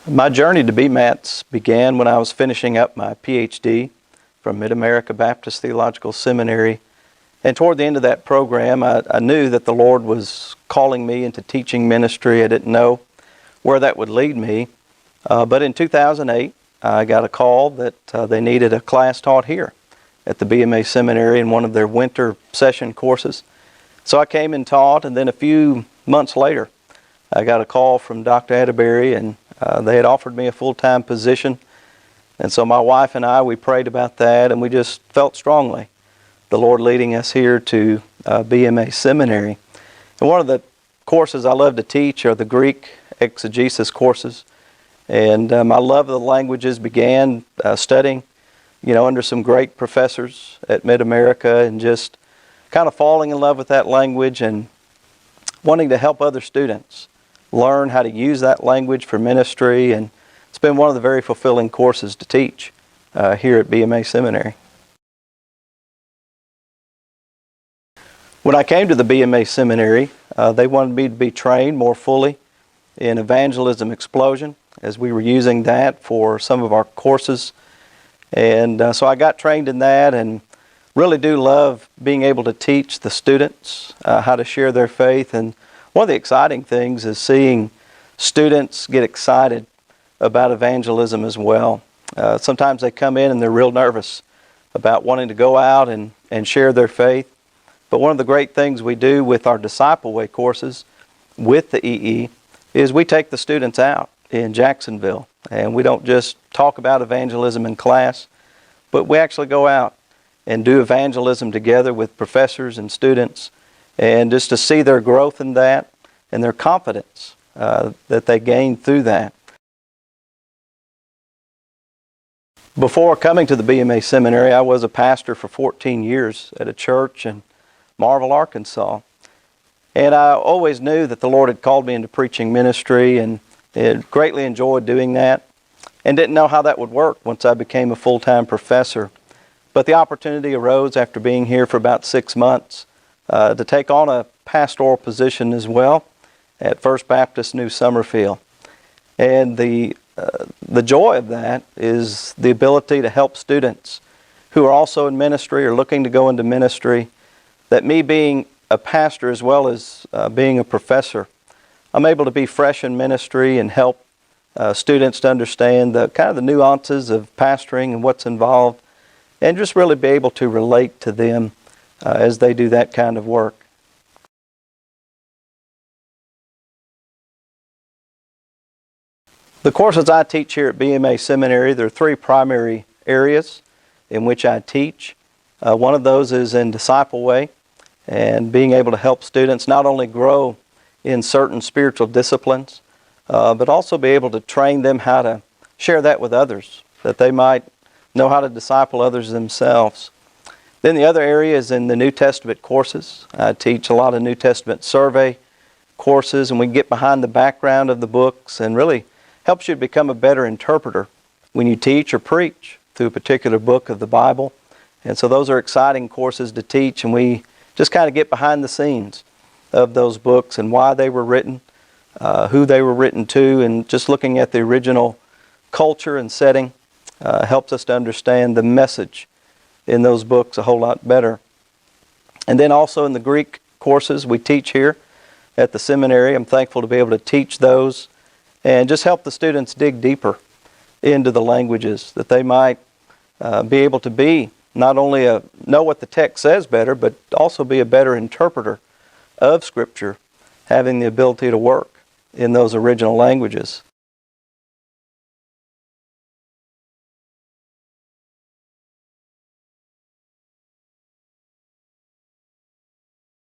My journey to BMATs began when I was finishing up my PhD from Mid-America Baptist Theological Seminary. And toward the end of that program, I knew that the Lord was calling me into teaching ministry. I didn't know where that would lead me. But in 2008, I got a call that they needed a class taught here at the BMA Seminary in one of their winter session courses. So I came and taught, and then a few months later, I got a call from Dr. Atterbury, and they had offered me a full-time position. And so my wife and I, we prayed about that, and we just felt strongly the Lord leading us here to BMA Seminary. And one of the courses I love to teach are the Greek exegesis courses. And my love of the languages began studying, under some great professors at Mid-America, and just kind of falling in love with that language and wanting to help other students learn how to use that language for ministry. And it's been one of the very fulfilling courses to teach here at BMA Seminary. When I came to the BMA Seminary, they wanted me to be trained more fully in evangelism explosion, as we were using that for some of our courses. And so I got trained in that, and really do love being able to teach the students how to share their faith. And one of the exciting things is seeing students get excited about evangelism as well. Sometimes they come in and they're real nervous about wanting to go out and share their faith. But one of the great things we do with our Disciple Way courses with the EE is we take the students out in Jacksonville, and we don't just talk about evangelism in class, but we actually go out and do evangelism together with professors and students, and just to see their growth in that and their confidence that they gain through that. Before coming to the BMA Seminary, I was a pastor for 14 years at a church in Marvel, Arkansas. And I always knew that the Lord had called me into preaching ministry, and had greatly enjoyed doing that, and didn't know how that would work once I became a full-time professor. But the opportunity arose after being here for about 6 months to take on a pastoral position as well at First Baptist New Summerfield. And the joy of that is the ability to help students who are also in ministry or looking to go into ministry, that me being a pastor as well as being a professor, I'm able to be fresh in ministry and help students to understand the kind of the nuances of pastoring and what's involved, and just really be able to relate to them as they do that kind of work. The courses I teach here at BMA Seminary, there are 3 primary areas in which I teach. One of those is in Disciple Way, and being able to help students not only grow in certain spiritual disciplines, but also be able to train them how to share that with others, that they might know how to disciple others themselves. Then the other area is in the New Testament courses. I teach a lot of New Testament survey courses, and we get behind the background of the books, and really helps you to become a better interpreter when you teach or preach through a particular book of the Bible. And so those are exciting courses to teach, and we just kind of get behind the scenes of those books and why they were written, who they were written to, and just looking at the original culture and setting helps us to understand the message in those books a whole lot better. And then also in the Greek courses we teach here at the seminary, I'm thankful to be able to teach those and just help the students dig deeper into the languages, that they might be able to be not only know what the text says better, but also be a better interpreter of Scripture, having the ability to work in those original languages.